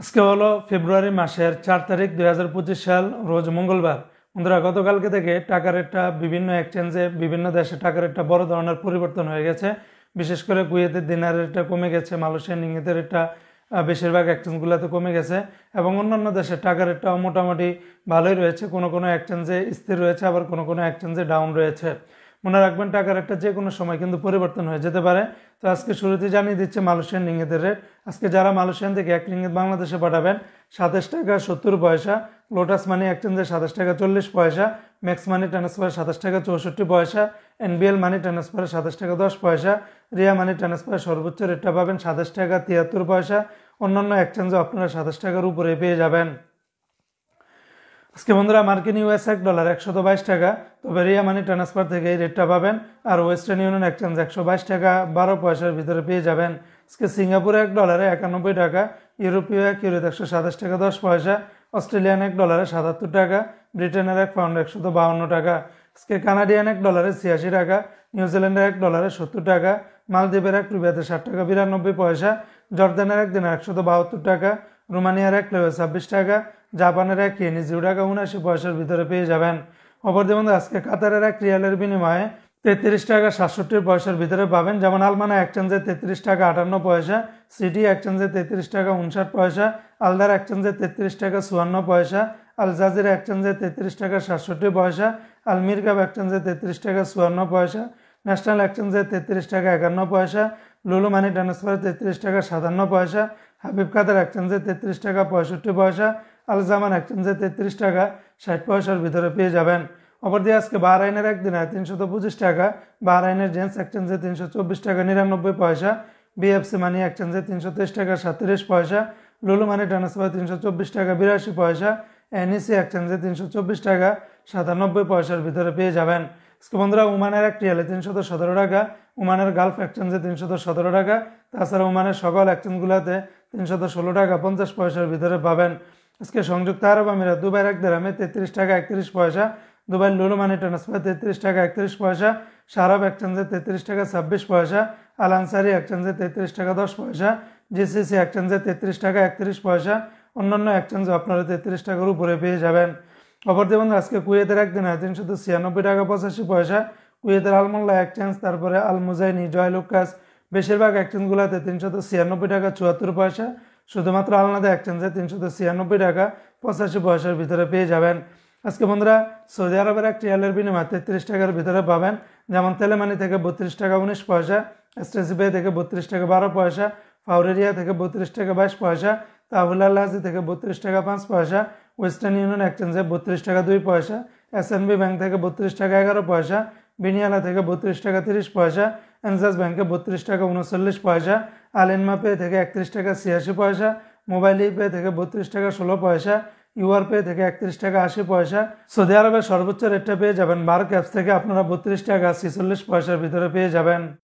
আজকে হলো ফেব্রুয়ারি মাসের 4 তারিখ 2025 সাল, রোজ মঙ্গলবার। বন্ধুরা, গতকালকে থেকে টাকার রেটটা বিভিন্ন এক্সচেঞ্জে বিভিন্ন দেশে টাকার রেটটা বড় ধরনের পরিবর্তন হয়ে গেছে। বিশেষ করে কুয়েতের দিনারের রেটটা কমে গেছে, মালয়েশিয়ার রিঙ্গিতের রেটটা বেশিরভাগ এক্সচেঞ্জগুলোতে কমে গেছে এবং অন্যান্য দেশের টাকার রেটটাও মোটামুটি ভালোই রয়েছে। কোনো কোনো এক্সচেঞ্জে স্থির রয়েছে, আবার কোনো কোনো এক্সচেঞ্জে ডাউন রয়েছে। মনে রাখবেন, টাকার রেটটা যে কোনো সময় কিন্তু পরিবর্তন হয়ে যেতে পারে। তো আজকে শুরুতে জানিয়ে দিচ্ছে মালয়েশিয়ান রিঙ্গিতের রেট। আজকে যারা মালয়েশিয়ান থেকে 1 রিঙ্গিত বাংলাদেশে পাঠাবেন 27 টাকা 70 পয়সা, লোটাস মানি এক্সচেঞ্জে 27 টাকা 40 পয়সা, ম্যাক্স মানি ট্রান্সফার 27 টাকা 64 পয়সা, এনবিএল মানি ট্রান্সফারে 27 টাকা 10 পয়সা, রিয়া মানি ট্রান্সফারে সর্বোচ্চ রেটটা পাবেন 27 টাকা 73 পয়সা। অন্যান্য এক্সচেঞ্জে আপনারা 27 টাকার উপরে পেয়ে যাবেন। আজকে বন্ধুরা, মার্কিন ইউএস $1 122 টাকা, তবে রিয়া মানি ট্রান্সফার থেকে এই রেটটা পাবেন। আর ওয়েস্টার্ন ইউনিয়ন এক্সচেঞ্জ 122 টাকা 12 পয়সার ভিতরে পেয়ে যাবেন। আজকে সিঙ্গাপুরে $1 91 টাকা, ইউরোপীয় ইউরোতে 127 টাকা 10 পয়সা, অস্ট্রেলিয়ান $1 77 টাকা, ব্রিটেনের £1 152 টাকা। আজকে কানাডিয়ান $1 86 টাকা, নিউজিল্যান্ডের $1 70 টাকা, মালদ্বীপের ₹1 60 টাকা 92 পয়সা, জর্দানের $1 172 টাকা, রোমানিয়ার $1 26 টাকা, জাপানের $1 0 টাকা 79 পয়সার ভিতরে পেয়ে যাবেন। অপরদিকে আজকে কাতারের $1 বিনিময়ে 33 টাকা 67 পয়সার ভিতরে পাবেন। যেমন আলমানা এক্সচেঞ্জে 33 টাকা 58 পয়সা, সিটি এক্সচেঞ্জে 33 টাকা 59 পয়সা, আলদার এক্সচেঞ্জে 33 টাকা 54 পয়সা, আল জাজিরা এক্সচেঞ্জে 33 টাকা 67 পয়সা, আল মিরকাব এক্সচেঞ্জে 33 টাকা 54 পয়সা, ন্যাশনাল এক্সচেঞ্জে 33 টাকা 51 পয়সা, লুলু মানি ট্রান্সফারে 33 টাকা 57 পয়সা, হাবিব কাতার এক্সচেঞ্জে 33 টাকা 65 পয়সা, আল জামান এক্সচেঞ্জে 33 টাকা 60 পয়সার ভিতরে পেয়ে যাবেন। অপরদিকে আজকে বাহরাইনের একদিনে 325 টাকা, বাহরাইনের জেন্টস এক্সচেঞ্জে 324 টাকা 99 পয়সা, বিএফসি মানি এক্সচেঞ্জে 323 টাকা 37 পয়সা, লুলু মানি ট্রান্সফার 324 টাকা 82 পয়সা, এনইসি এক্সচেঞ্জে 324 টাকা 97 পয়সার ভিতরে পেয়ে যাবেন। আজকে বন্ধুরা, ওমানের $1 317 টাকা, ওমানের গালফ এক্সচেঞ্জে 317 টাকা, তাছাড়া ওমানের সকল এক্সচেঞ্জগুলোতে 316 টাকা 50 পয়সার ভিতরে পাবেন। আজকে সংযুক্ত আরব আমিরাত দুবাইয়ের $1 33 টাকা 31 পয়সা, দুবাই লুলু মানি ট্রান্সফার 33 টাকা 31 পয়সা, সারাব এক্সচেঞ্জে 33 টাকা 26 পয়সা, আল আনসারি এক্সচেঞ্জে 33 টাকা 10 পয়সা, জিসিসি এক্সচেঞ্জে 33 টাকা 31 পয়সা। অন্যান্য এক্সচেঞ্জে আপনারা 33 টাকার উপরে পেয়ে যাবেন। অপরদিকে বন্ধু, আজকে কুয়েতের একদিনে 396 টাকা 85 পয়সা, কুয়েতের আলমোল্লা এক্সচেঞ্জ, তারপরে আল মুজাইনি, জয় লুকাস, বেশিরভাগ এক্সচেঞ্জগুলোতে 396 টাকা 74 পয়সা, শুধুমাত্র আলনাদা এক্সচেঞ্জে 396 টাকা 85 পয়সার ভিতরে পেয়ে যাবেন। আজকে বন্ধুরা, সৌদি আরবের $1 বিনিময়ে 33 টাকার ভিতরে পাবেন। যেমন তেলেমানি থেকে 32 টাকা 19 পয়সা, এসটিসি থেকে 32 টাকা 12 পয়সা, ফাউরেরিয়া থেকে 32 টাকা 22 পয়সা, তাহুল আল্লাহি থেকে 32 টাকা 5 পয়সা, ওয়েস্টার্ন ইউনিয়ন এক্সচেঞ্জে 32 টাকা 2 পয়সা, এসএনবি ব্যাংক থেকে 32 টাকা 11 পয়সা, বিনিয়ালা থেকে 32 টাকা 30 পয়সা, এনজাস ব্যাংকে 32 টাকা 39 পয়সা, আলিনমা পে থেকে 31 টাকা 86 পয়সা, মোবাইল পে থেকে 32 টাকা 16 পয়সা, ইউআর পে থেকে 31 টাকা 80 পয়সা। সৌদি আরবের সর্বোচ্চ রেটটা পেয়ে যাবেন বার্ক অ্যাপস থেকে, আপনারা 32 টাকা 46 পয়সার ভিতরে পেয়ে যাবেন।